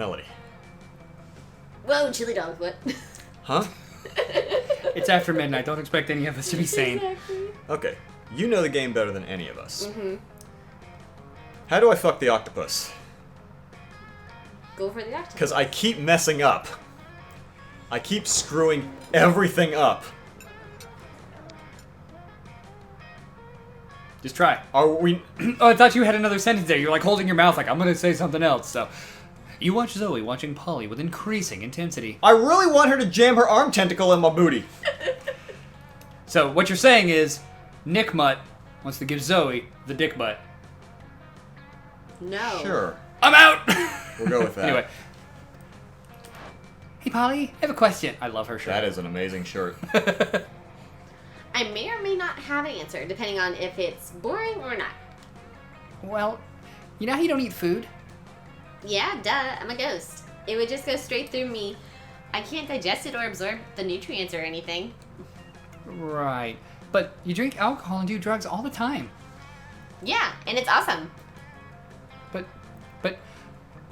Melody. Whoa, chili dog, what? Huh? It's after midnight. Don't expect any of us to be sane. Exactly. Okay. You know the game better than any of us. Mm-hmm. How do I fuck the octopus? Go for the octopus. Because I keep messing up. I keep screwing everything up. Just try. Are we... Oh, I thought you had another sentence there. You're like holding your mouth like, I'm going to say something else. So, you watch Zoe watching Polly with increasing intensity. I really want her to jam her arm tentacle in my booty. So, what you're saying is, Nick Mutt wants to give Zoe the dick butt. No. Sure. I'm out! We'll go with that. Anyway. Hey, Polly, I have a question. I love her shirt. That is an amazing shirt. I may or may not have an answer, depending on if it's boring or not. Well, you know how you don't eat food? Yeah, duh, I'm a ghost. It would just go straight through me. I can't digest it or absorb the nutrients or anything. Right. But you drink alcohol and do drugs all the time. Yeah, and it's awesome. But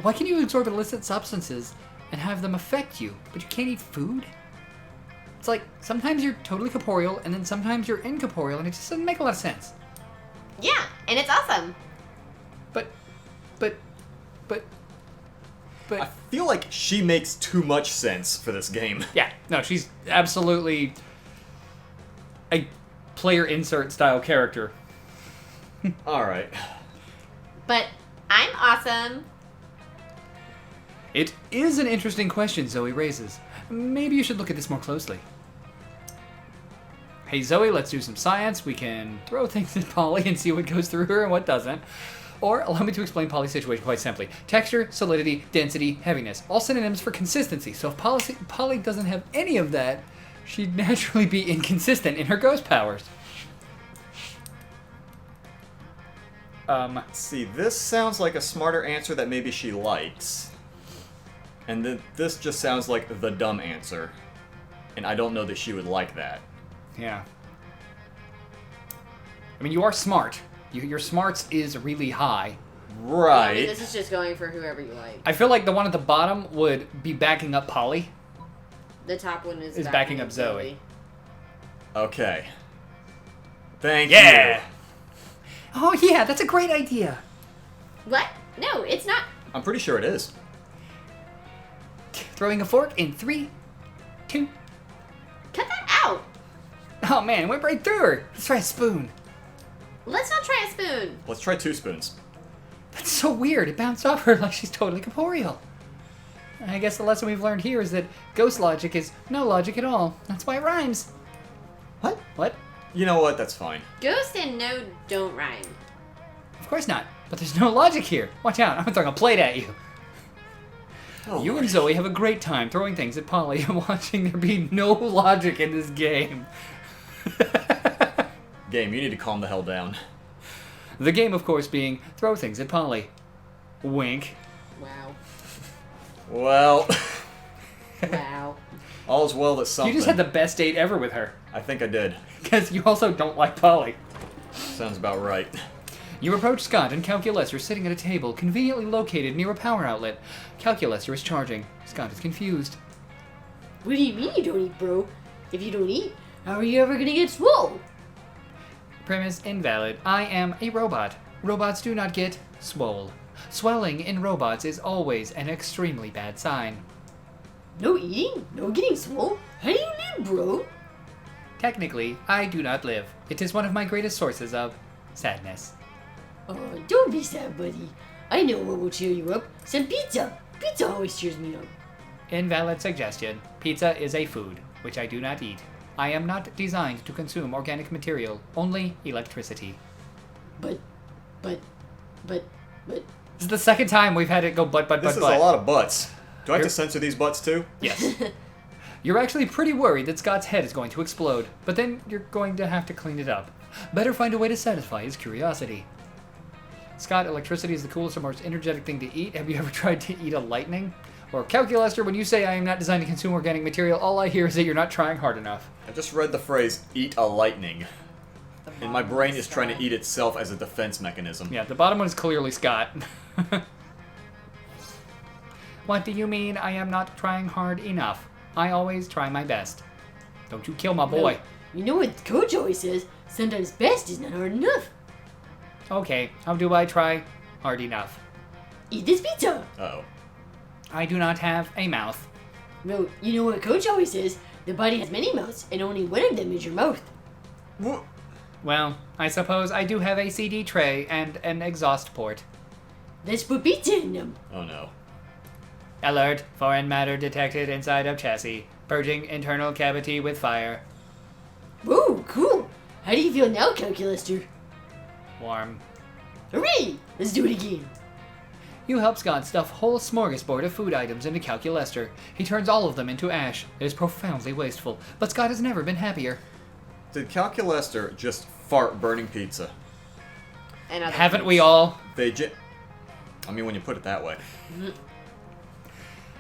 why can you absorb illicit substances and have them affect you, but you can't eat food? It's like, sometimes you're totally corporeal, and then sometimes you're incorporeal, and it just doesn't make a lot of sense. Yeah, and it's awesome. But... I feel like she makes too much sense for this game. Yeah, no, she's absolutely a player insert style character. Alright. But I'm awesome. It is an interesting question Zoe raises. Maybe you should look at this more closely. Hey Zoe, let's do some science. We can throw things at Polly and see what goes through her and what doesn't. Or allow me to explain Polly's situation quite simply. Texture, solidity, density, heaviness. All synonyms for consistency. So if Polly doesn't have any of that, she'd naturally be inconsistent in her ghost powers. See, this sounds like a smarter answer that maybe she likes. And then this just sounds like the dumb answer. And I don't know that she would like that. Yeah. I mean, you are smart. Your smarts is really high. Right. I mean, this is just going for whoever you like. I feel like the one at the bottom would be backing up Polly. The top one is backing up Zoe. Okay. Thank Yeah. you. Oh yeah, that's a great idea. What? No, it's not. I'm pretty sure it is. Throwing a fork in 3, 2. Cut that out. Oh man, it went right through her. Let's try a spoon. Let's not try a spoon. Let's try 2 spoons. That's so weird. It bounced off her like she's totally corporeal. I guess the lesson we've learned here is that ghost logic is no logic at all. That's why it rhymes. What? What? You know what? That's fine. Ghost and no don't rhyme. Of course not. But there's no logic here. Watch out, I'm throwing a plate at you. Oh, You and Zoe have a great time throwing things at Polly and watching there be no logic in this game. Game, you need to calm the hell down. The game, of course, being throw things at Polly. Wink. Wow. Well, Wow. all's well that something. You just had the best date ever with her. I think I did. Because you also don't like Polly. Sounds about right. You approach Scott and Calculester sitting at a table conveniently located near a power outlet. Calculester is charging. Scott is confused. What do you mean you don't eat, bro? If you don't eat, how are you ever gonna get swole? Premise invalid. I am a robot. Robots do not get swole. Swelling in robots is always an extremely bad sign. No eating? No getting swole? How do you live, bro? Technically, I do not live. It is one of my greatest sources of sadness. Oh, don't be sad, buddy. I know what will cheer you up. Some pizza. Pizza always cheers me up. Invalid suggestion. Pizza is a food, which I do not eat. I am not designed to consume organic material, only electricity. But. This is the second time we've had it go but. This is a lot of butts. Do I have to censor these butts too? Yes. You're actually pretty worried that Scott's head is going to explode, but then you're going to have to clean it up. Better find a way to satisfy his curiosity. Scott, electricity is the coolest and most energetic thing to eat. Have you ever tried to eat a lightning? Or Calculester, when you say I am not designed to consume organic material, all I hear is that you're not trying hard enough. I just read the phrase, eat a lightning. And my brain is trying to eat itself as a defense mechanism. Yeah, the bottom one is clearly Scott. What do you mean I am not trying hard enough? I always try my best. Don't you kill my boy. No, you know what Coach always says? Sometimes best is not hard enough. Okay, how do I try hard enough? Eat this pizza. Uh-oh. I do not have a mouth. No, you know what Coach always says? The body has many mouths, and only one of them is your mouth. Wha- Well, I suppose I do have a CD tray and an exhaust port. Let's put pizza in them. Oh no. Alert, foreign matter detected inside of chassis. Purging internal cavity with fire. Whoa, cool. How do you feel now, Calculaster? Warm. Hooray! Let's do it again. You help Scott stuff a whole smorgasbord of food items into Calculester. He turns all of them into ash. It is profoundly wasteful, but Scott has never been happier. Did Calculester just fart burning pizza? And other Haven't things. we all? I mean, when you put it that way.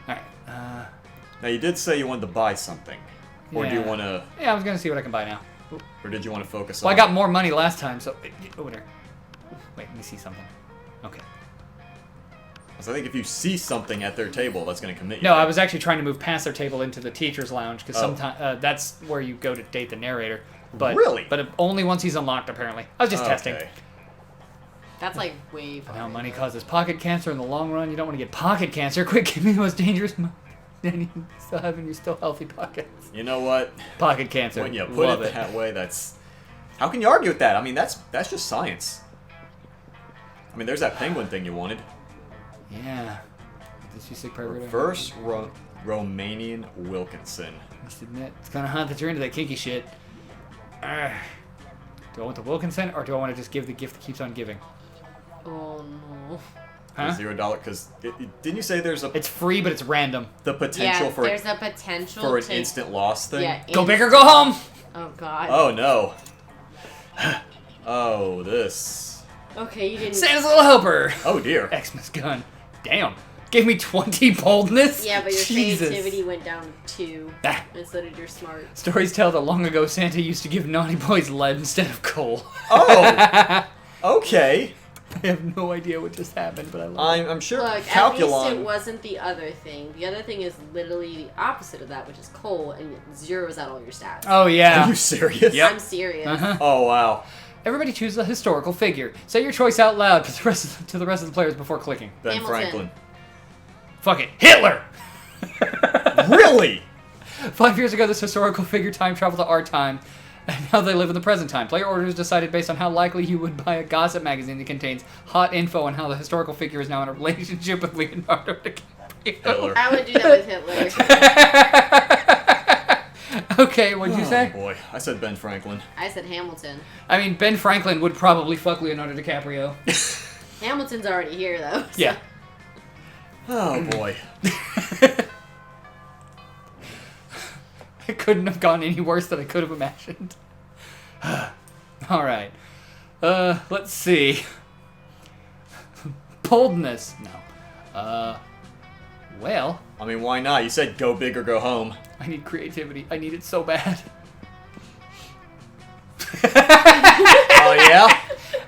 Alright, Now, you did say you wanted to buy something. Or do you Yeah. want to... yeah, I was gonna see what I can buy now. Or did you want to focus Well, on... I got more money last time, so... Oh, there. Wait, let me see something. Okay. So I think if you see something at their table, that's going to commit you. No, I was actually trying to move past their table into the teacher's lounge, because Oh. sometimes that's where you go to date the narrator. But, Really? But only once he's unlocked, apparently. I was just testing. Okay. That's like way But far. now money causes pocket cancer in the long run. You don't want to get pocket cancer. Quick, give me the most dangerous then you still having your still healthy pockets. You know what? Pocket cancer. When you put Love it that way, that's... How can you argue with that? I mean, that's just science. I mean, there's that penguin thing you wanted. Yeah. Did you sick pervert? Reverse Romanian Wilkinson. Must admit, it's kind of hot that you're into that kinky shit. Arrgh. Do I want the Wilkinson, or do I want to just give the gift that keeps on giving? Oh no. Huh? $0, because didn't you say there's It's free, but it's random. the potential Yeah, for there's a potential for an to... instant loss thing? Yeah. Go big or go home! Oh god. Oh no. Oh, this. Okay, you didn't... Santa's little helper! Oh dear. Xmas gun. Damn. Gave me 20 boldness? Yeah, but your Jesus. creativity went down 2. Ah. And so did your smart. Stories tell that long ago Santa used to give naughty boys lead instead of coal. Oh. Okay. I have no idea what just happened, but I love it. I'm sure Look, at least Calculon. it wasn't the other thing. The other thing is literally the opposite of that, which is coal, and it zeroes out all your stats. Oh, yeah. Are you serious? Yep. I'm serious. Uh-huh. Oh wow. Everybody choose a historical figure. Say your choice out loud to the rest of the players before clicking. Ben Hamilton. Franklin. Fuck it. Hitler! Really? 5 years ago, this historical figure time traveled to our time, and now they live in the present time. Player orders decided based on how likely you would buy a gossip magazine that contains hot info on how the historical figure is now in a relationship with Leonardo DiCaprio. Hitler. I would do that with Hitler. Okay, what'd you say? Oh boy, I said Ben Franklin. I said Hamilton. I mean, Ben Franklin would probably fuck Leonardo DiCaprio. Hamilton's already here, though. so- Yeah. Oh boy. It couldn't have gone any worse than I could have imagined. Alright. Let's see. Boldness. No. Well, I mean, why not? You said go big or go home. I need creativity. I need it so bad. Oh yeah?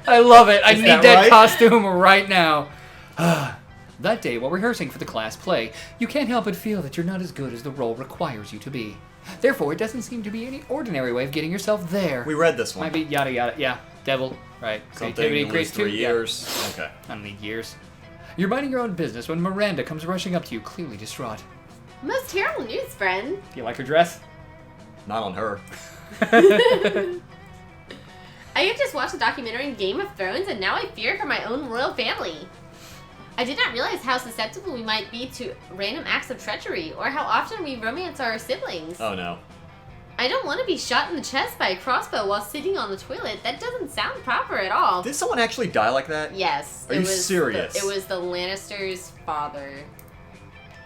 I love it. I Is need that that right? costume right now. That day, while rehearsing for the class play, you can't help but feel that you're not as good as the role requires you to be. Therefore, it doesn't seem to be any ordinary way of getting yourself there. We read this one. Might be yada yada. Yeah, devil. Right. Something Creativity, at least 3 creativity. Yeah. years. Okay. I don't need years. You're minding your own business when Miranda comes rushing up to you, clearly distraught. Most terrible news, friend. Do you like her dress? Not on her. I have just watched the documentary Game of Thrones, and now I fear for my own royal family. I did not realize how susceptible we might be to random acts of treachery, or how often we romance our siblings. Oh no. I don't want to be shot in the chest by a crossbow while sitting on the toilet. That doesn't sound proper at all. Did someone actually die like that? Yes. Are you serious? It was the Lannister's father.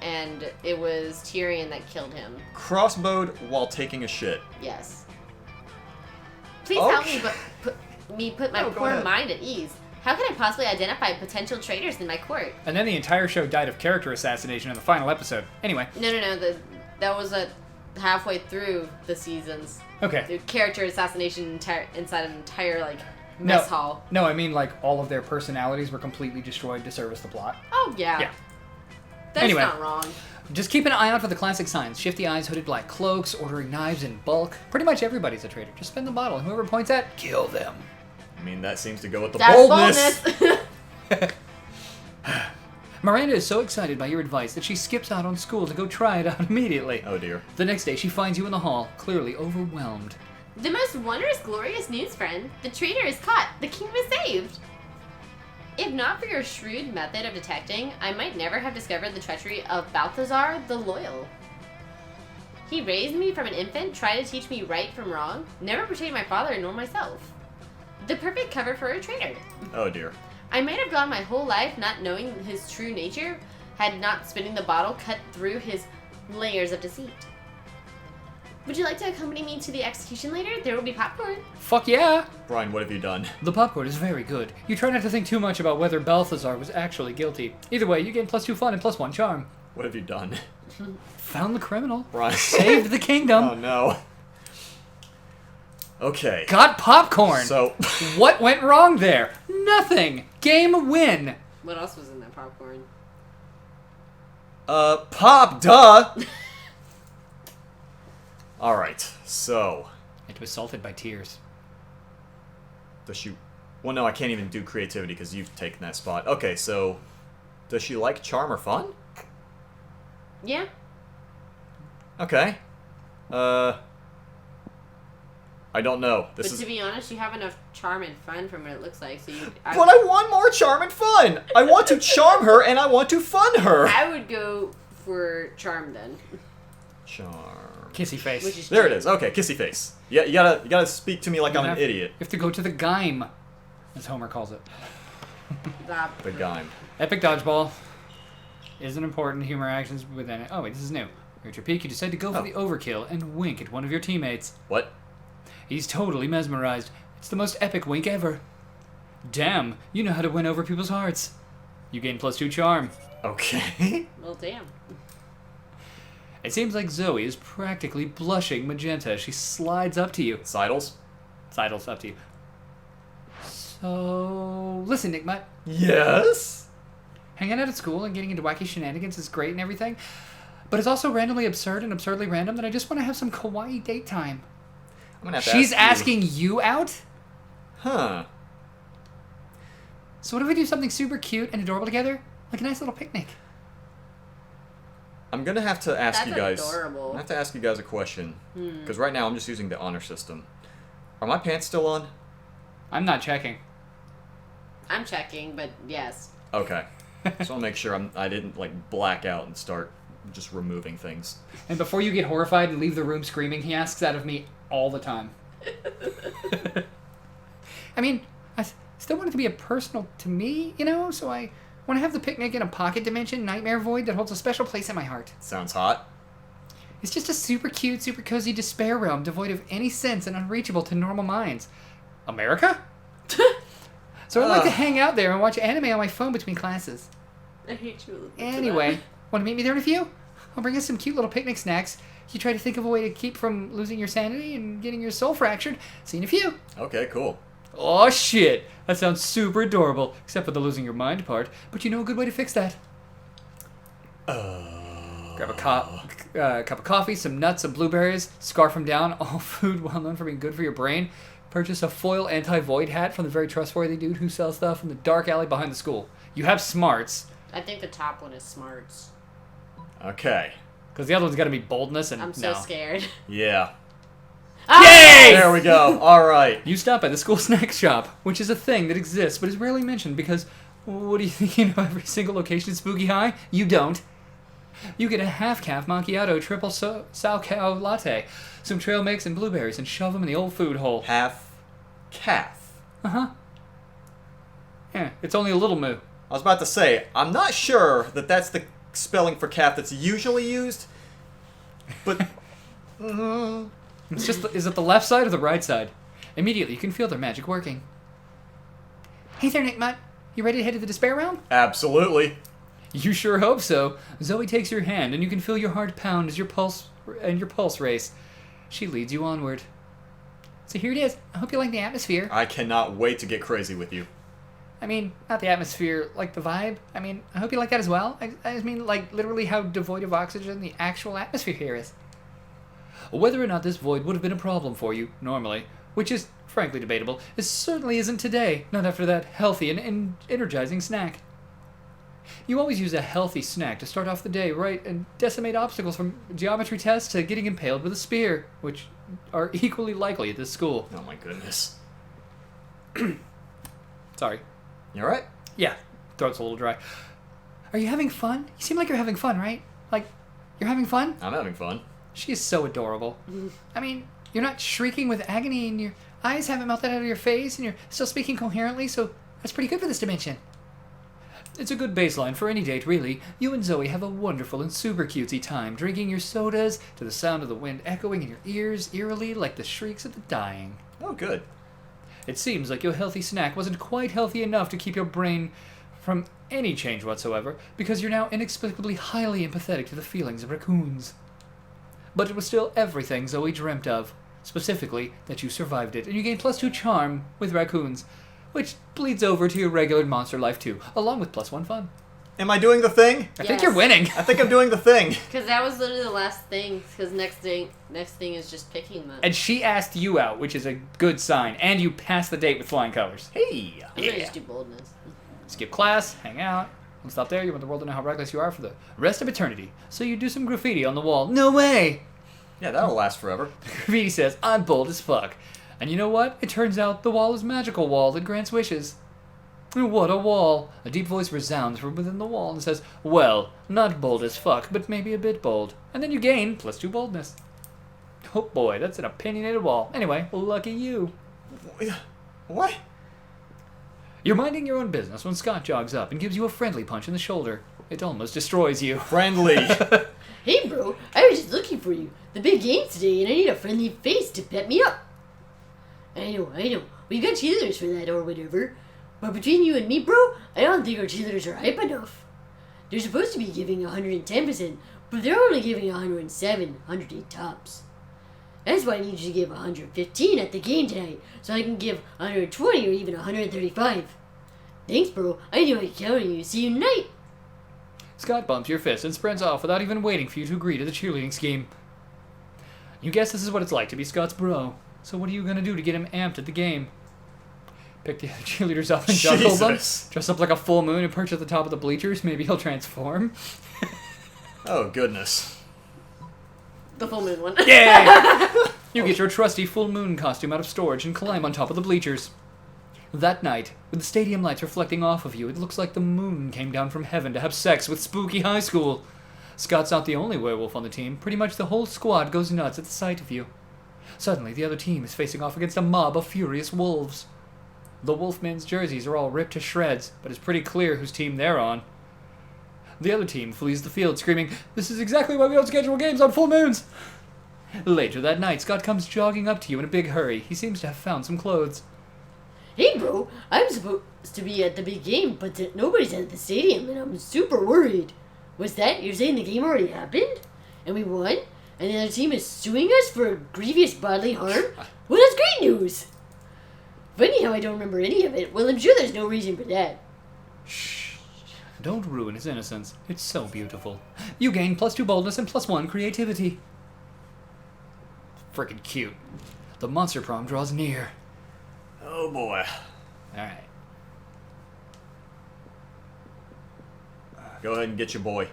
And it was Tyrion that killed him. Crossbowed while taking a shit. Yes. Please help Okay. me put my No, go poor ahead. mind at ease. How can I possibly identify potential traitors in my court? And then the entire show died of character assassination in the final episode. Anyway. No. That was halfway through the seasons. Okay. The character assassination inside an entire mess hall. No, I mean like all of their personalities were completely destroyed to service the plot. Oh yeah. Yeah. That's Anyway. not wrong. Just keep an eye out for the classic signs. Shifty eyes, hooded black cloaks, ordering knives in bulk. Pretty much everybody's a traitor. Just spin the bottle, and whoever points at, kill them. I mean, that seems to go with the That's boldness. boldness. Miranda is so excited by your advice that she skips out on school to go try it out immediately. Oh dear. The next day, she finds you in the hall, clearly overwhelmed. The most wondrous, glorious news, friend. The traitor is caught. The king was saved. If not for your shrewd method of detecting, I might never have discovered the treachery of Balthazar the Loyal. He raised me from an infant, tried to teach me right from wrong, never betrayed my father nor myself. The perfect cover for a traitor. Oh dear. I might have gone my whole life not knowing his true nature, had not spinning the bottle cut through his layers of deceit. Would you like to accompany me to the execution later? There will be popcorn. Fuck yeah! Brian, what have you done? The popcorn is very good. You try not to think too much about whether Balthazar was actually guilty. Either way, you gain +2 fun and +1 charm. What have you done? Found the criminal. Brian. Saved the kingdom. Oh no. Okay. Got popcorn. So, What went wrong there? Nothing. Game win. What else was in that popcorn? pop, duh! Alright, so. It was salted by tears. Does she... Well, no, I can't even do creativity because you've taken that spot. Okay, so... Does she like charm or fun? Yeah. Okay. I don't know. But to be honest, you have enough charm and fun from what it looks like, so you... But I want more charm and fun! I want to charm her and I want to fun her! I would go for charm then. Charm... Kissy face. Which is There it is. Okay, kissy face. Yeah, you gotta speak to me like I'm an idiot. You have to go to the Geim, as Homer calls it. The guy. Epic dodgeball. Isn't important humor actions within it. Oh wait, this is new. You're at your peak, you decide to go for the overkill and wink at one of your teammates. What? He's totally mesmerized. It's the most epic wink ever. Damn, you know how to win over people's hearts. You gain +2 charm. Okay. Well, damn. It seems like Zoe is practically blushing magenta as she slides up to you. Sidles? Sidles up to you. So, listen, Nick Mutt. Yes? Hanging out at school and getting into wacky shenanigans is great and everything, but it's also randomly absurd and absurdly random that I just want to have some kawaii date time. I'm gonna have to She's ask you. asking you out? Huh. So what if we do something super cute and adorable together? Like a nice little picnic. I'm gonna have to ask That's you guys. adorable. I'm gonna have to ask you guys a question. Because right now I'm just using the honor system. Are my pants still on? I'm not checking. I'm checking, but yes. Okay. Just want to make sure I didn't like black out and start just removing things. And before you get horrified and leave the room screaming, he asks that of me all the time. I mean, I still want it to be a personal to me, you know? So I want to have the picnic in a pocket dimension nightmare void that holds a special place in my heart. Sounds hot. It's just a super cute, super cozy despair realm devoid of any sense and unreachable to normal minds. America? So I like to hang out there and watch anime on my phone between classes. I hate you. Anyway, want to meet me there in a few? I'll bring us some cute little picnic snacks. You try to think of a way to keep from losing your sanity and getting your soul fractured. See you in a few. Okay, cool. Oh shit, that sounds super adorable, except for the losing your mind part. But you know a good way to fix that. Grab a cup of coffee, some nuts, some blueberries, scarf them down. All food well known for being good for your brain. Purchase a foil anti-void hat from the very trustworthy dude who sells stuff in the dark alley behind the school. You have smarts. I think the top one is smarts. Okay. Because the other one's got to be boldness and I'm so scared. Yeah. Yay! There we go. All right. You stop by the school snack shop, which is a thing that exists but is rarely mentioned because, what do you think, you know every single location in Spooky High? You don't. You get a half-calf macchiato triple Salcow latte, some trail mix and blueberries, and shove them in the old food hole. Half calf. Uh-huh. Yeah, it's only a little moo. I was about to say, I'm not sure that that's the spelling for calf that's usually used, but... It's just, is it the left side or the right side? Immediately, you can feel their magic working. Hey there, Nick Mutt. You ready to head to the despair realm? Absolutely. You sure hope so. Zoe takes your hand, and you can feel your heart pound as your pulse race. She leads you onward. So here it is. I hope you like the atmosphere. I cannot wait to get crazy with you. I mean, not the atmosphere, like the vibe. I mean, I hope you like that as well. I just mean, like, literally how devoid of oxygen the actual atmosphere here is. Whether or not this void would have been a problem for you, normally, which is frankly debatable, it certainly isn't today, not after that healthy and energizing snack. You always use a healthy snack to start off the day, right, and decimate obstacles from geometry tests to getting impaled with a spear, which are equally likely at this school. Oh my goodness. Sorry. You alright? Yeah, throat's a little dry. Are you having fun? You seem like you're having fun, right? Like, you're having fun? I'm having fun. She is so adorable. I mean, you're not shrieking with agony and your eyes haven't melted out of your face and you're still speaking coherently, so that's pretty good for this dimension. It's a good baseline for any date, really. You and Zoe have a wonderful and super cutesy time, drinking your sodas to the sound of the wind echoing in your ears eerily like the shrieks of the dying. Oh, good. It seems like your healthy snack wasn't quite healthy enough to keep your brain from any change whatsoever, because you're now inexplicably highly empathetic to the feelings of raccoons. But it was still everything Zoe dreamt of, specifically that you survived it, and you gained +2 charm with raccoons, which bleeds over to your regular monster life too, along with +1 fun. Am I doing the thing? I think you're winning. I think I'm doing the thing. Because that was literally the last thing. Because next thing is just picking them. And she asked you out, which is a good sign, and you passed the date with flying colors. Hey. I'm gonna just do boldness. Skip class, hang out. Don't stop there. You want the world to know how reckless you are for the rest of eternity. So you do some graffiti on the wall. No way! Yeah, that'll last forever. The graffiti says, I'm bold as fuck. And you know what? It turns out the wall is a magical wall that grants wishes. What a wall! A deep voice resounds from within the wall and says, well, not bold as fuck, but maybe a bit bold. And then you gain +2 boldness. Oh boy, that's an opinionated wall. Anyway, lucky you. What? You're minding your own business when Scott jogs up and gives you a friendly punch in the shoulder. It almost destroys you. Friendly. Hey bro, I was just looking for you. The big game's today and I need a friendly face to pep me up. I know. We've got cheerleaders for that or whatever. But between you and me, bro, I don't think our cheerleaders are hype enough. They're supposed to be giving 110%, but they're only giving 107, 108 tops. That's why I need you to give 115 at the game tonight, so I can give 120 or even 135. Thanks, bro. I knew I could count on you. See you tonight. Scott bumps your fist and sprints off without even waiting for you to agree to the cheerleading scheme. You guess this is what it's like to be Scott's bro. So what are you gonna do to get him amped at the game? Pick the other cheerleaders up and juggle them? Dress up like a full moon and perch at the top of the bleachers? Maybe he'll transform? Oh, goodness. The full moon one. Yay! You get your trusty full moon costume out of storage and climb on top of the bleachers. That night, with the stadium lights reflecting off of you, it looks like the moon came down from heaven to have sex with spooky high school. Scott's not the only werewolf on the team. Pretty much the whole squad goes nuts at the sight of you. Suddenly, the other team is facing off against a mob of furious wolves. The Wolfmen's jerseys are all ripped to shreds, but it's pretty clear whose team they're on. The other team flees the field screaming, "This is exactly why we don't schedule games on full moons!" Later that night, Scott comes jogging up to you in a big hurry. He seems to have found some clothes. Hey bro, I'm supposed to be at the big game, but nobody's at the stadium and I'm super worried. What's that? You're saying the game already happened? And we won? And the other team is suing us for grievous bodily harm? Well, that's great news! Funny how I don't remember any of it. Well, I'm sure there's no reason for that. Shh. Don't ruin his innocence. It's so beautiful. You gain +2 boldness and +1 creativity. Frickin' cute. The monster prom draws near. Oh, boy. Alright. Go ahead and get your boy.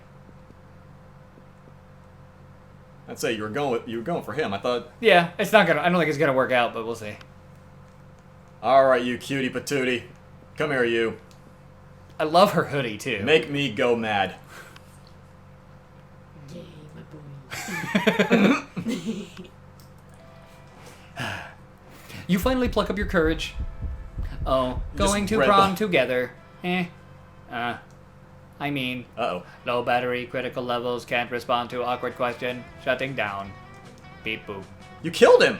I'd say you were going for him. I thought. Yeah, I don't think it's gonna work out, but we'll see. All right, you cutie patootie. Come here, you. I love her hoodie, too. Make me go mad. Yay, my boy. You finally pluck up your courage. Oh, going Just to read prom the- together. I mean, Uh-oh. low battery, critical levels, can't respond to awkward question, shutting down. Beep boop. You killed him!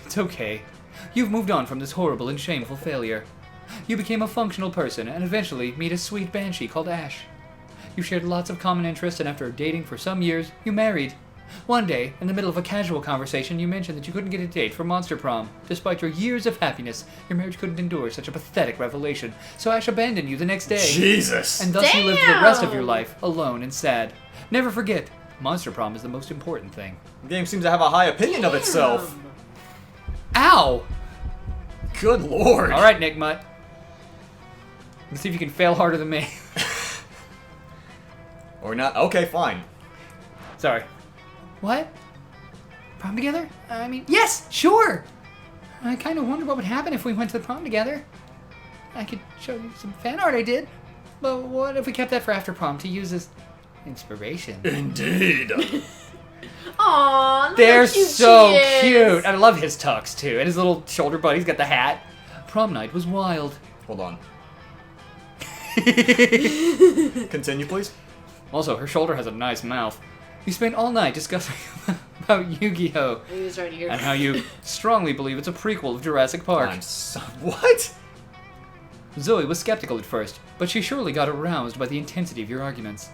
It's okay. You've moved on from this horrible and shameful failure. You became a functional person and eventually meet a sweet banshee called Ash. You shared lots of common interests and after dating for some years, you married. One day, in the middle of a casual conversation, you mentioned that you couldn't get a date for Monster Prom. Despite your years of happiness, your marriage couldn't endure such a pathetic revelation, so Ash abandoned you the next day. Jesus. And thus you lived the rest of your life alone and sad. Never forget, Monster Prom is the most important thing. The game seems to have a high opinion of itself. Ow! Good lord. Alright, Nick Mutt. Let's see if you can fail harder than me. Or not. Okay, fine. Sorry. What? Prom together? I mean, yes, sure! I kind of wonder what would happen if we went to the prom together. I could show you some fan art I did. But what if we kept that for after prom to use as inspiration? Indeed. Aww, They're look how cute so she is. cute. I love his tux, too. And his little shoulder buddy's got the hat. Prom night was wild. Hold on. Continue, please. Also, her shoulder has a nice mouth. You spent all night discussing about Yu-Gi-Oh! He was right here. And how you strongly believe it's a prequel of Jurassic Park. What? Zoe was skeptical at first, but she surely got aroused by the intensity of your arguments.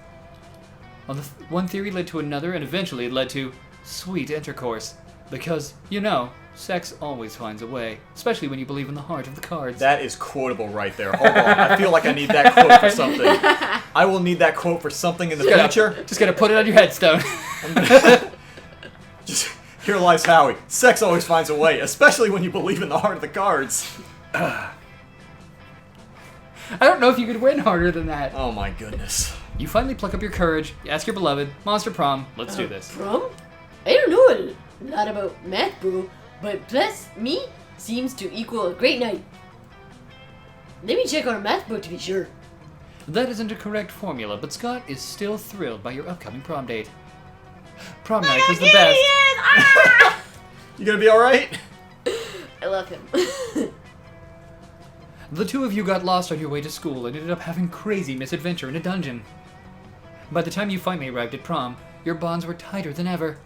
Well, one theory led to another, and eventually it led to sweet intercourse. Because, you know, sex always finds a way, especially when you believe in the heart of the cards. That is quotable right there. Hold on. I feel like I need that quote for something. I will need that quote for something in the future. Just gotta put it on your headstone. Just, here lies Howie. Sex always finds a way, especially when you believe in the heart of the cards. I don't know if you could win harder than that. Oh my goodness. You finally pluck up your courage, you ask your beloved, Monster Prom, let's do this. Prom? I don't know a lot about math, bro, but plus me seems to equal a great night. Let me check our math book to be sure. That isn't a correct formula, but Scott is still thrilled by your upcoming prom date. Prom night was the best. Ah! You gonna be alright? I love him. The two of you got lost on your way to school and ended up having crazy misadventure in a dungeon. By the time you finally arrived at prom, your bonds were tighter than ever.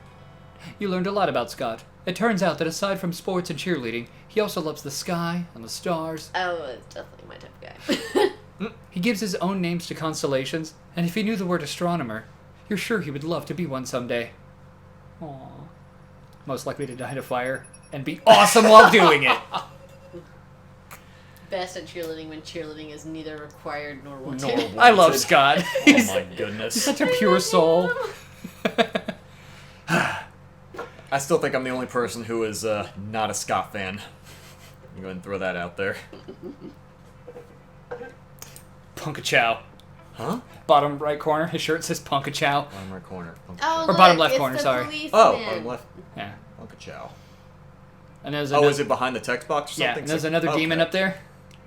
You learned a lot about Scott. It turns out that aside from sports and cheerleading, he also loves the sky and the stars. Oh, it's definitely my type of guy. He gives his own names to constellations, and if he knew the word astronomer, you're sure he would love to be one someday. Aww. Most likely to die in a fire and be awesome while doing it. Best at cheerleading when cheerleading is neither required nor wanted. I love Scott. Oh my goodness. He's such a pure soul. I still think I'm the only person who is not a Scott fan. I'm going to throw that out there. Punka-chow. Huh? Bottom right corner, his shirt says Punka-chow. Bottom right corner. Oh, Or look, bottom left it's corner, the sorry. policeman. Oh, bottom left. Yeah. Uncle Chow. And there's Oh, another, is it behind the text box or yeah, something? and there's another demon up there.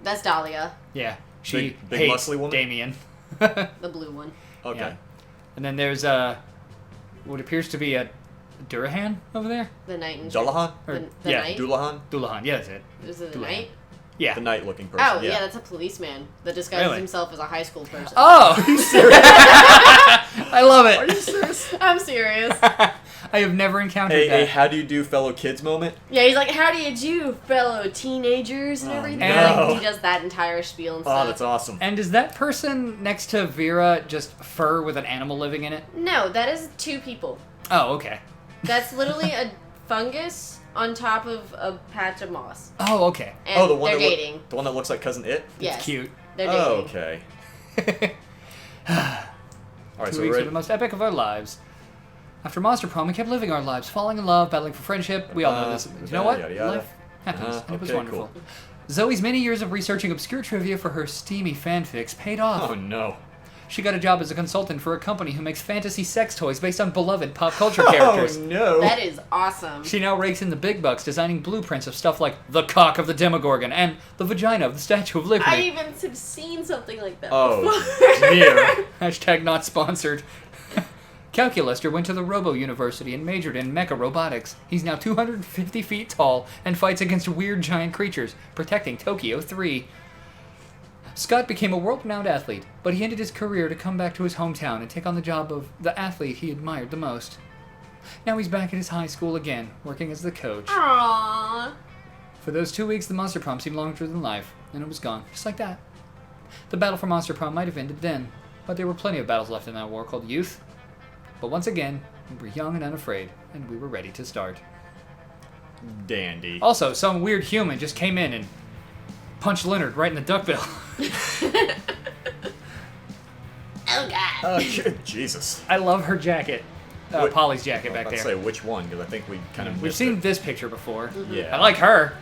That's Dahlia, Yeah. She Big hates muscly woman? Damien. the blue one. Okay. Yeah. And then there's what appears to be a Durahan over there. The knight and Dullahan? Or, The yeah, knight? Dullahan? Dullahan. Yeah, that's it. Is it the Dulahan. knight? Yeah. The knight looking person. Oh, yeah, that's a policeman that disguises Really? himself as a high school person. Oh! I love it. Are you serious? I'm serious. I have never encountered Hey, that. how do you do, fellow kids moment? Yeah, he's like, how do you do, fellow teenagers and Oh, everything? no. Like, he does that entire spiel and Oh, stuff. that's awesome. And is that person next to Vera just fur with an animal living in it? No, that is two people. Oh, okay. That's literally a fungus on top of a patch of moss. Oh, okay. And the one they're that dating. the one that looks like Cousin It? Yes. It's cute. They're dating. Oh, okay. Alright, 2 so weeks we're are the most epic of our lives. After Monster Prom, we kept living our lives, falling in love, battling for friendship. We all know this. You know what? yada, yada. Life happens, and it was okay, wonderful. cool. Zoe's many years of researching obscure trivia for her steamy fanfics paid off. Oh, no. She got a job as a consultant for a company who makes fantasy sex toys based on beloved pop culture characters. Oh, no. That is awesome. She now rakes in the big bucks designing blueprints of stuff like the cock of the Demogorgon and the vagina of the Statue of Liberty. I even have seen something like that Oh, before. dear. Hashtag not sponsored. Calculaster went to the Robo University and majored in mecha robotics. He's now 250 feet tall and fights against weird giant creatures, protecting Tokyo 3. Scott became a world-renowned athlete, but he ended his career to come back to his hometown and take on the job of the athlete he admired the most. Now he's back at his high school again, working as the coach. Aww. For those 2 weeks, the Monster Prom seemed longer than life, and it was gone, just like that. The battle for Monster Prom might have ended then, but there were plenty of battles left in that war called youth. But once again, We were young and unafraid, and we were ready to start. Dandy. Also, some weird human just came in and punched Leonard right in the duckbill. Oh god. Oh, Jesus. I love her jacket. What- Polly's jacket I back was there. about to say which one, because I think we kind of We've missed seen it. this picture before. Yeah. I like her.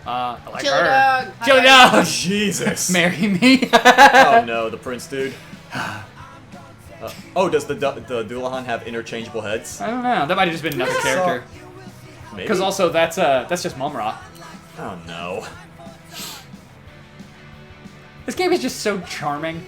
I like Chili her. dog. Chili Hi. dog. Jesus. Marry me. Oh no, the prince dude. Oh, does the Dullahan have interchangeable heads? I don't know. That might have just been another So- character. Maybe. Because also that's just Mumra. Oh no. This game is just so charming.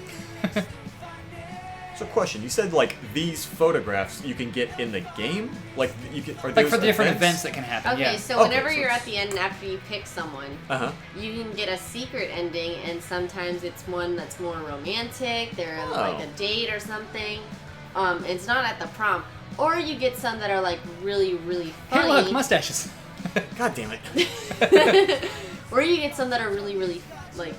So, question: you said like these photographs you can get in the game, like you can, are Like for those the different events that can happen. Okay, yeah. so Okay, whenever so you're it's- at the end after you pick someone, Uh-huh. you can get a secret ending, and sometimes it's one that's more romantic. They're like a date or something. It's not at the prom, or you get some that are like really, really Hey, funny. look, mustaches. God damn it. Or you get some that are really, really like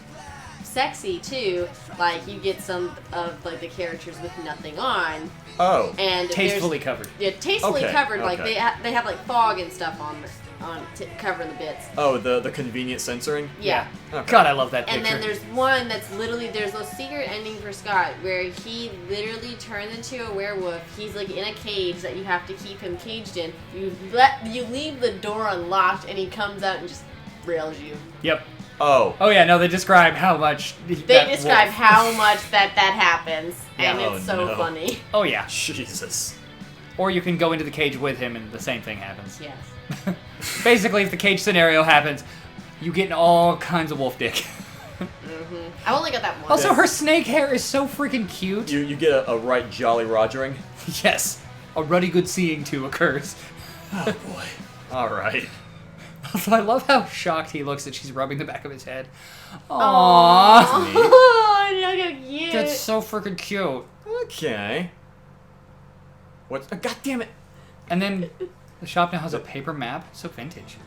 sexy too. Like you get some of like the characters with nothing on, Oh. and Tastefully covered. yeah, tastefully Okay, covered. Like okay. they have like fog and stuff on covering the bits. Oh, the convenient censoring. Yeah. Okay. God, I love that picture. And then there's one that's literally there's a secret ending for Scott where he literally turns into a werewolf. He's like in a cage that you have to keep him caged in. You leave the door unlocked and he comes out and just rails you. Yep. Oh. Oh yeah, no, they describe how much. They describe how much that happens, and Yeah. it's Oh, so no. funny. Oh yeah. Jesus. Or you can go into the cage with him and the same thing happens. Yes. Basically, if the cage scenario happens, you get all kinds of wolf dick. I've only got that one. Also, her snake hair is so freaking cute. You get a right jolly rogering. Yes. A ruddy good seeing too occurs. Oh boy. All right. Also, I love how shocked he looks that she's rubbing the back of his head. Aww. Oh, look how cute. That's so freaking cute. Okay. What? God damn it. And then the shop now has a paper map. So vintage.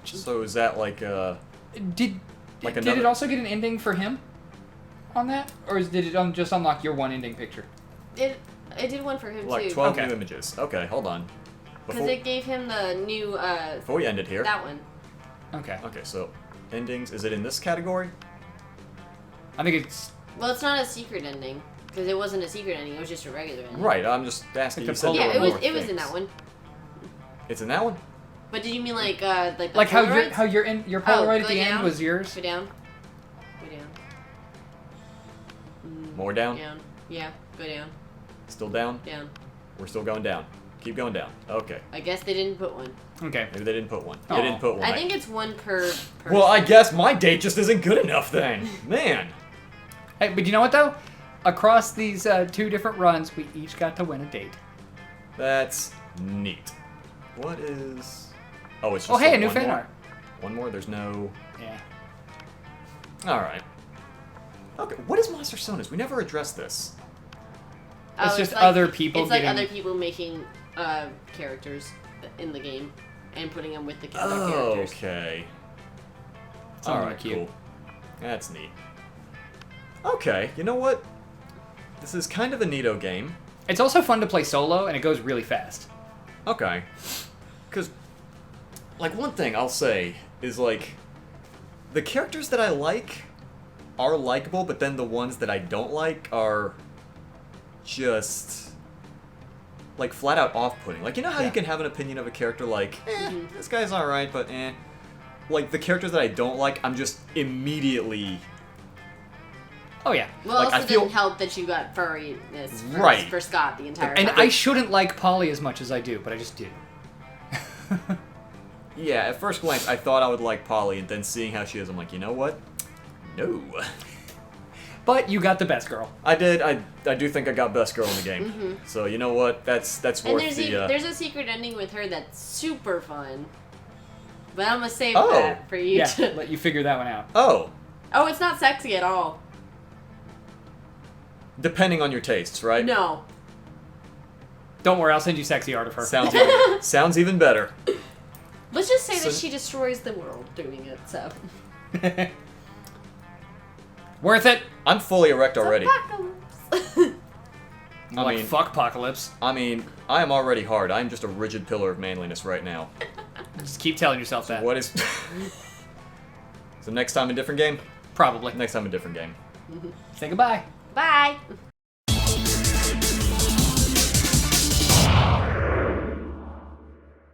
So is that like Did Like did another- it also get an ending for him on that? Or did it just unlock your one ending picture? It did one for him like too. 12 Okay. new images? Okay, hold on. Because it gave him the new Before we end it here. that one. Okay. Okay, so endings. Is it in this category? I think it's Well, it's not a secret ending because it wasn't a secret ending. It was just a regular ending. Right. I'm just asking. Like You the said Polaroid. there Yeah, were it more was in things. that one. It's in that one. But did you mean like the like how Polaroids? your Polaroid at go the end down. was yours. Go down. Go down. More down. Down. Yeah. Go down. Still down. Down. We're still going down. Keep going down. Okay. I guess they didn't put one. Okay. Maybe they didn't put one. Aw. They didn't put one. I think it's one per person. Well, I guess my date just isn't good enough then. Man. Hey, but you know what though? Across these two different runs, we each got to win a date. That's neat. What is? Oh, it's just. Oh, hey, a like new one fan more? art. One more. There's no. Yeah. All right. Okay. What is Monster Sonas? We never addressed this. It's just other people It's like getting- other people making characters in the game and putting them with the other Oh, characters. okay. Some All are right, cute. cool. That's neat. Okay, you know what? This is kind of a neato game. It's also fun to play solo, and it goes really fast. Okay. Because, like, one thing I'll say is, like, the characters that I like are likable, but then the ones that I don't like are just, like, flat out off-putting. Like, you know how Yeah. you can have an opinion of a character like, this guy's alright, but Like, the characters that I don't like, I'm just immediately... Oh yeah. Well, Like, also I feel- didn't help that you got furriness for, Right. for Scott the entire And time. I shouldn't like Polly as much as I do, but I just do. Yeah, at first glance, I thought I would like Polly, and then seeing how she is, I'm like, you know what? No. But you got the best girl. I did. I do think I got best girl in the game. So you know what? That's and worth there's, the. there's a secret ending with her that's super fun. But I'm gonna save Oh. that for you Yeah, to... let you figure that one out. Oh, Oh, it's not sexy at all. depending on your tastes, right? No. Don't worry, I'll send you sexy art of her. Sounds even better. Let's just say that So- she destroys the world doing it, so... Worth it. I'm fully erect already. Apocalypse. Like, mean, fuck Apocalypse. I mean, I am already hard. I'm just a rigid pillar of manliness right now. Just keep telling yourself that. What is... So next time a different game? Probably. Next time a different game. Say goodbye. Bye.